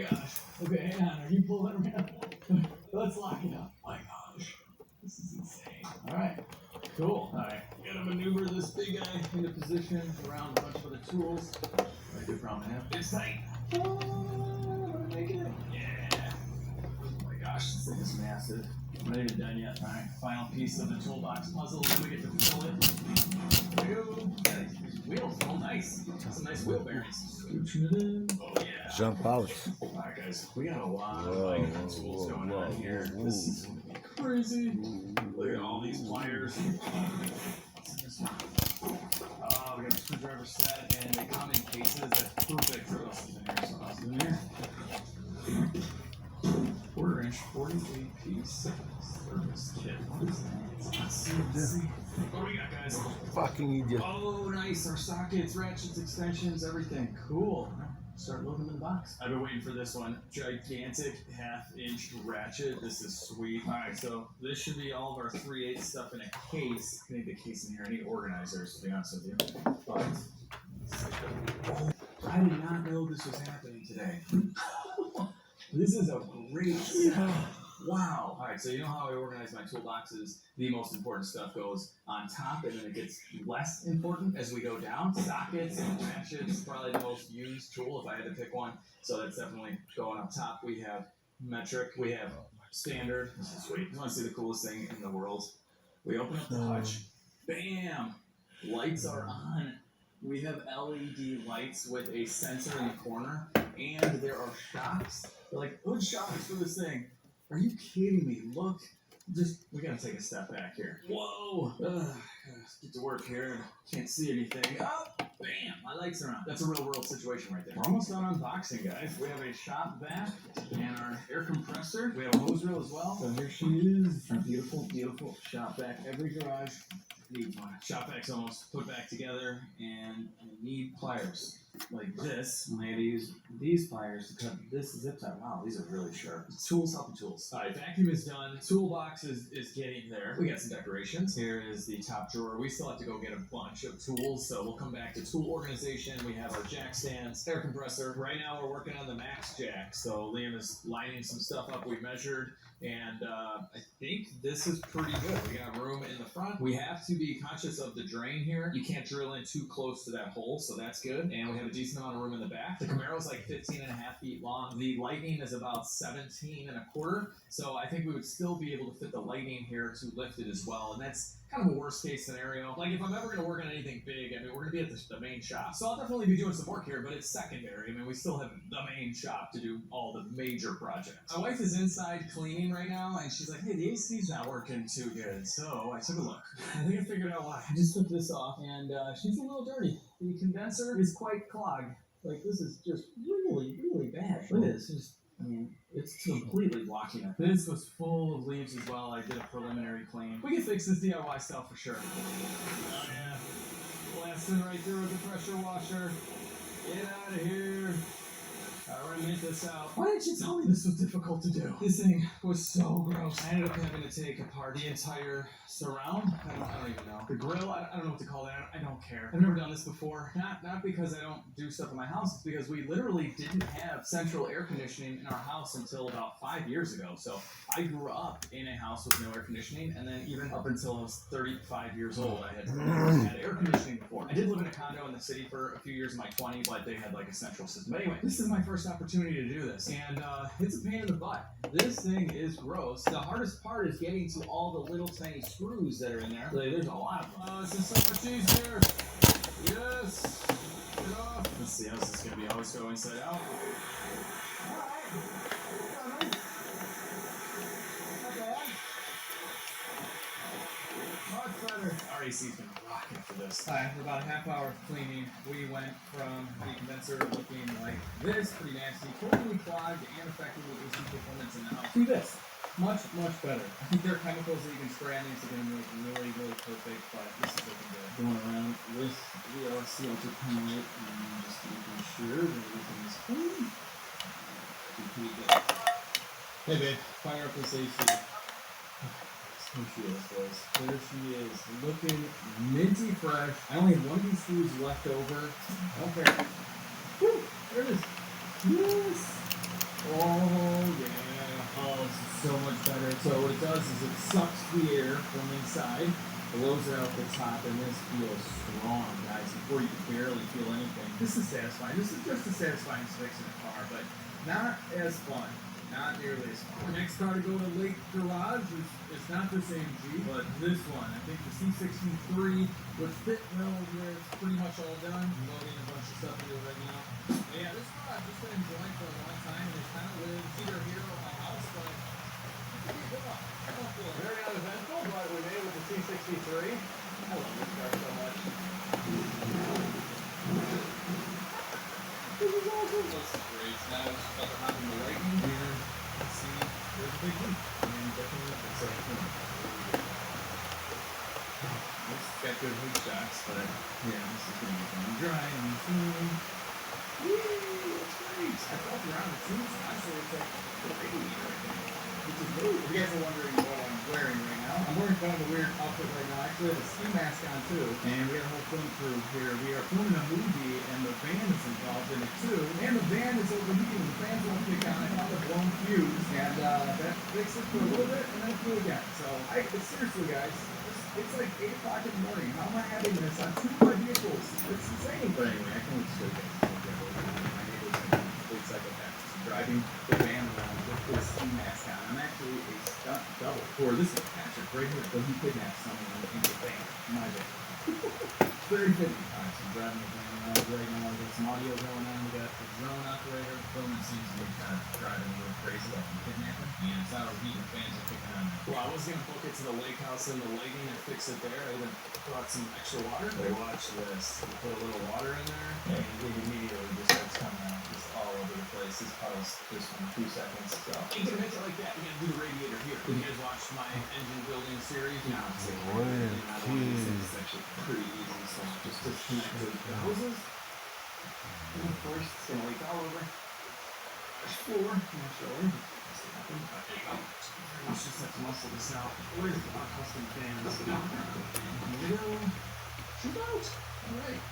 gosh. Okay, hang on. Are you pulling around? Let's lock it up. My gosh. This is insane. Alright. Cool. Alright. Gotta maneuver this big guy into position around a bunch of other tools. Very good problem to have. It's tight. Oh, making it. Yeah. Oh my gosh, this thing is massive. I'm not even done yet. Alright, final piece of the toolbox puzzle. We get to fill it. There we go. Yeah, these wheels feel nice. Some nice wheel bearings. Scooching it in. Oh yeah. Jump out. Alright guys, we got a lot of like tools going on here. This is gonna be crazy. Look at all these pliers. What's in this one? Oh, we got a screwdriver set and they come in cases. That's perfect. What else is in here? What else is in here? 1/4" 48 piece service kit. What is that? Let's see. What do we got, guys? Fucking idiot. Oh, nice. Our sockets, ratchets, extensions, everything. Cool. Start loading them in the box. I've been waiting for this one. Gigantic 1/2-inch ratchet. This is sweet. Alright, so this should be all of our 3/8 stuff in a case. I need the case in here. I need organizers, to be honest with you. But I did not know this was happening today. This is a great set. Wow. Alright, so you know how I organize my toolboxes? The most important stuff goes on top, and then it gets less important as we go down. Sockets and ratchets, probably the most used tool if I had to pick one. So that's definitely going up top. We have metric, we have standard. This is sweet. You want to see the coolest thing in the world? We open up the hutch. Bam! Lights are on. We have LED lights with a sensor in the corner, and there are shocks. They're like hood shocks for this thing. Are you kidding me? Look, we gotta take a step back here. Whoa! Let's get to work here. Can't see anything. Oh, bam! My lights are on. That's a real world situation right there. We're almost done unboxing, guys. We have a shop vac and our air compressor. We have a hose reel as well. So here she is. Our beautiful, beautiful shop vac. Every garage needs one. Shop vac's almost put back together, and I need pliers. Like this, and I had to use these pliers to cut this zip tie. Wow, these are really sharp. Tools helping tools. Alright, vacuum is done. Toolbox is getting there. We got some decorations. Here is the top drawer. We still have to go get a bunch of tools, so we'll come back to tool organization. We have our jack stands, air compressor. Right now we're working on the max jack, so Liam is lining some stuff up we measured, and I think this is pretty good. We got room in the front. We have to be conscious of the drain here. You can't drill in too close to that hole, so that's good. And we have a decent amount of room in the back. The Camaro's like 15.5 feet long. The Lightning is about 17.25. So I think we would still be able to fit the Lightning here to lift it as well. And that's kind of a worst case scenario. Like if I'm ever going to work on anything big, I mean, we're going to be at the main shop. So I'll definitely be doing some work here, but it's secondary. I mean, we still have the main shop to do all the major projects. My wife is inside cleaning right now, and she's like, hey, the AC's not working too good. So I took a look. I think I figured out why. I just took this off, and she's a little dirty. The condenser is quite clogged. Like, this is just really, really bad. Look at this. I mean, it's completely blocking it. This was full of leaves as well. I did a preliminary clean. We can fix this DIY stuff for sure. Oh, yeah. Blasting right through with the pressure washer. Get out of here. We're gonna get this out. Why didn't you tell me this was difficult to do? This thing was so gross. I ended up having to take apart the entire surround. I don't even know. The grill, I don't know what to call that. I don't care. I've never done this before. Not because I don't do stuff in my house. It's because we literally didn't have central air conditioning in our house until about 5 years ago. So I grew up in a house with no air conditioning, and then even up until I was 35 years old, I had had air conditioning before. I did live in a condo in the city for a few years in my 20s, but they had like a central system. But anyway, this is my first opportunity to do this, and it's a pain in the butt. This thing is gross. The hardest part is getting to all the little tiny screws that are in there. There's a lot of them. Oh, this is so much easier. Yes. Get off. Let's see how this is going to be. Always go inside out. Much better. Our AC's been rocking for this. For about a half hour of cleaning, we went from the condenser looking like this, pretty nasty, totally clogged and affecting the AC performance in the house, to this. Much, much better. I think there are chemicals that you can spray on these that are going to make really, really perfect, but this is looking good. Going around with the CO2 panel and just making sure that everything is clean. Pretty good. Hey babe, fire up this AC. There she is, boys. There she is. Looking minty fresh. I only have one of these screws left over. I don't care. Woo! There it is. Yes! So what it does is it sucks the air from inside, blows it out the top, and this feels strong, guys, before you can barely feel anything. This is satisfying. This is just as satisfying as fixing a car, but not as fun. Not nearly as fun. The next car to go to Lake Garage is not this AMG, but this one. I think the C63 would fit well over there. It's pretty much all done. I'm loading a bunch of stuff into it right now. But yeah, this car I've just been enjoying for a long time, and it kind of lives either here or my house, but it could be a good one. Very uneventful, but we made it with the C63. I love this car so much. This is awesome. This is great. Now it's just about to hop in the lightning here. Let's see. There's a big leak. And definitely it's like, it's got good heat shots, but yeah, this is going to get dry and soon. Woo! That's great. I felt around. It seems actually it's like a radiator, I think. Which is good. If you guys are wondering what I'm wearing right now, I'm wearing kind of a weird outfit right now. I actually have a ski mask on too. And we got a whole film crew here. We are filming a movie and the van is involved in it too. And the van is overheating. The fans won't kick on. I found a blown fuse. And that fixed it for a little bit and then it flew again. So seriously guys, it's like 8 o'clock in the morning. How am I having this on 2 of my vehicles? It's insane. But anyway, I can look straight at it. My neighbor's like a complete psychopath. Driving the van around with this ski mask on. I'm actually a stunt double for this is Patrick right here. So he kidnapped someone in the van. My van. Very fitting. Alright, so I'm driving the van around right now. There's some audio going on. We got the drone operator. Filming seems to be kind of driving a little crazy like I'm kidnapping. And it's not overheating. Fans are kicking on. Well, I was going to book it to the lake house in the lighting and fix it there. I even brought some extra water. But watch this. We put a little water in there and it immediately just starts coming out. Just all over the place. This puddles this one in 2 seconds. So you can make it like that. You gotta do the radiator here. If you guys watched my engine building series, you know, it's actually pretty easy. So just disconnect the hoses. And first, it's gonna leak all over. There's floor, naturally. There you go. You just have to muscle this out. Where's our custom fans? Here we go. Shoot out. All right.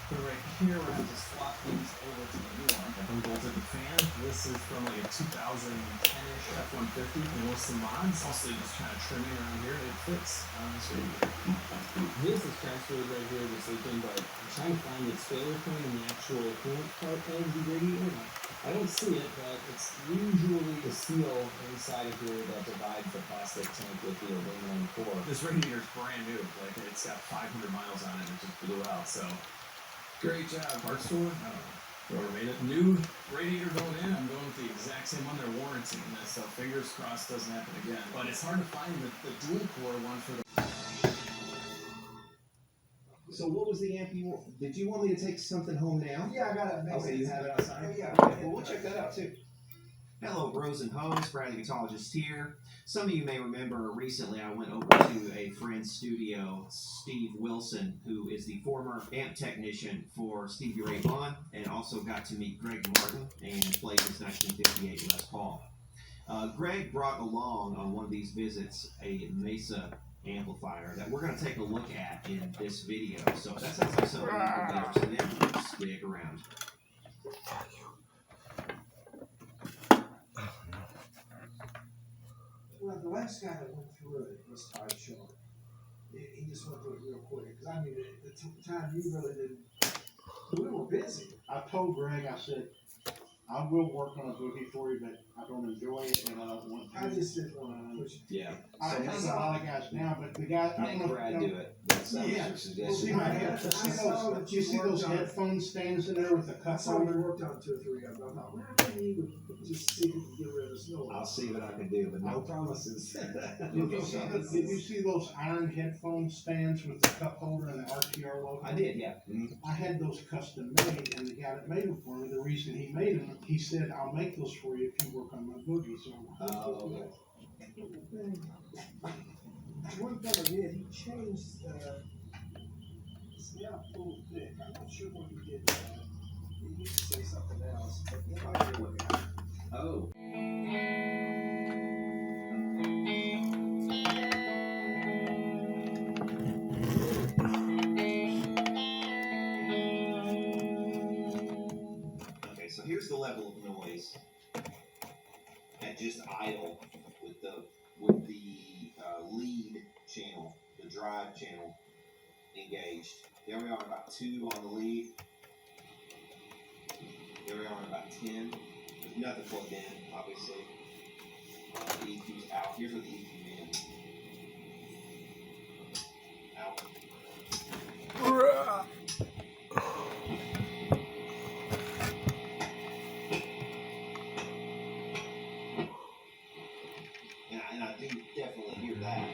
So right here, we're going to just swap these over to the new one. We bolted the fan. This is from like a 2010-ish F-150. And with some mods, also just kind of trimming around here. It fits on this radiator. This is transferred right here, this leaking, but I'm trying to find its failure point in the actual coolant part of the radiator. I don't see it, but it's usually the seal inside of here that divides the plastic tank with the aluminum core. This radiator is brand new. Like, it's got 500 miles on it. It just blew out, so... Great job, parts store. I don't know. Whoever made it. New radiator going in. I'm going with the exact same one. They're warranting this, so fingers crossed doesn't happen again. But it's hard to find the dual core one for the. So what was the amp you want? Did you want me to take something home now? Yeah, I got it. Okay, you have it outside? Yeah. Well, we'll check that out too. Hello, bros and hoes. Brad the Guitarologist here. Some of you may remember recently I went over to a friend's studio, Steve Wilson, who is the former amp technician for Stevie Ray Vaughan, and also got to meet Greg Martin and played his 1958 Les Paul. Greg brought along on one of these visits a Mesa amplifier that we're going to take a look at in this video. So that sounds like something we can do. So then stick around. Well, the last guy that went through it was Todd Shaw. He just went through it real quick. Because I mean, at the time, you really didn't. We were busy. I told Greg, I said, I will work on a boogie for you, but I don't enjoy it and I don't want to. I just didn't want to push it. Yeah. I tell a lot of guys now, but the guy, I don't Make know. Brad do it. That's Yeah. your Well, suggestion. see my head. You see those headphone stands in there with the I cup saw we holder? worked on 2 or 3 of them. I thought, well, maybe we could just see if we can get rid of this noise. I'll see what I can do, but no promises. Did you see those iron headphone stands with the cup holder and the RTR logo? I did, yeah. I had those custom made, and the guy that made them for me, the reason he made them, he said, I'll make those for you if you work on my boogie. So Okay. One thing I did, he changed it's now full thick. I'm not sure what he did. He used to say something else, but you might be looking at it. Oh. Okay, so here's the level of noise at just idle with the lead channel, the drive channel, engaged. There we are about 2 on the lead. There we are about 10. There's nothing plugged in, obviously. The EQ's out. Here's what the EQ means. Out. And I do definitely hear that.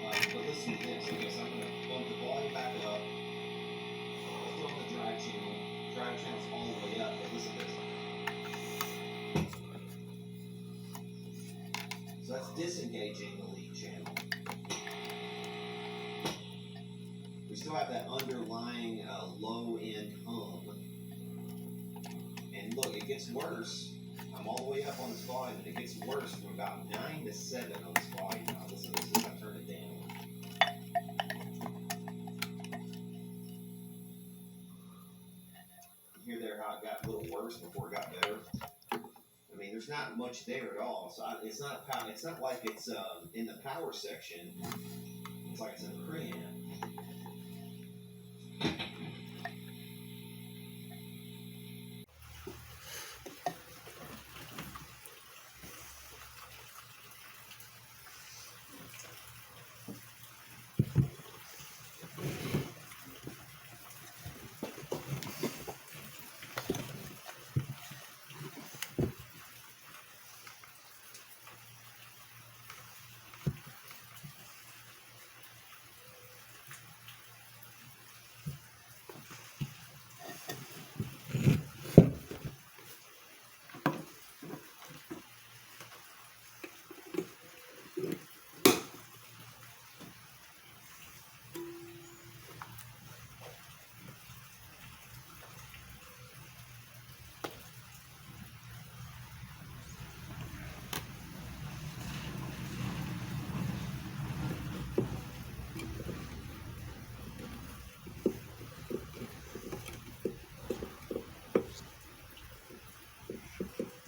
But listen to this. Okay, so I'm going to bump the volume back up. Let's throw on the drive channel. Drive channel's all the way up, but listen to this. So that's disengaging the lead channel. We still have that underlying low end hum. And look, it gets worse. I'm all the way up on this volume, and it gets worse from about 9 to 7 on this volume. Now listen to this as I turn it down. You hear there how it got a little worse before it got better? I mean, there's not much there at all. So it's not like it's in the power section. It's like it's in the preamp.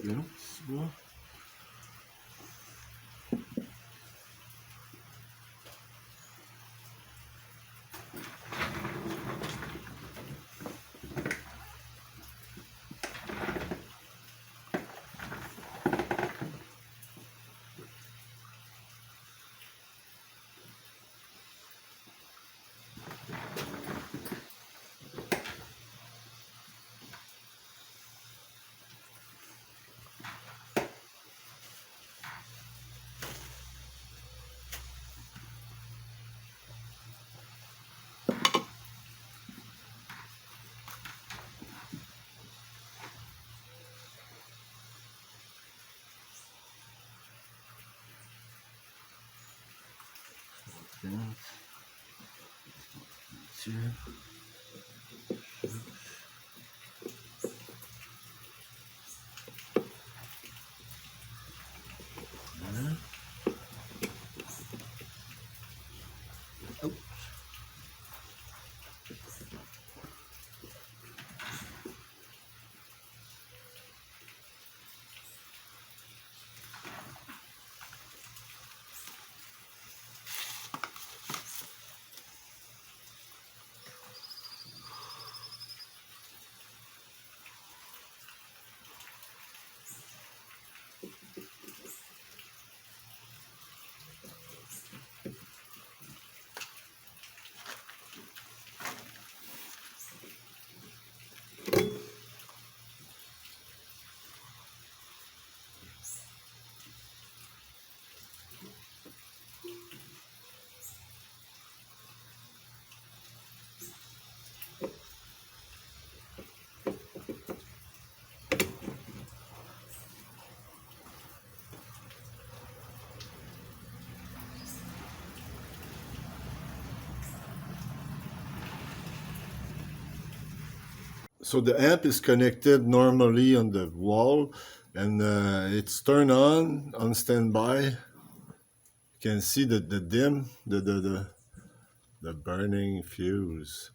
Ja, so. So the amp is connected normally on the wall, and it's turned on standby. You can see the dim, the burning fuse.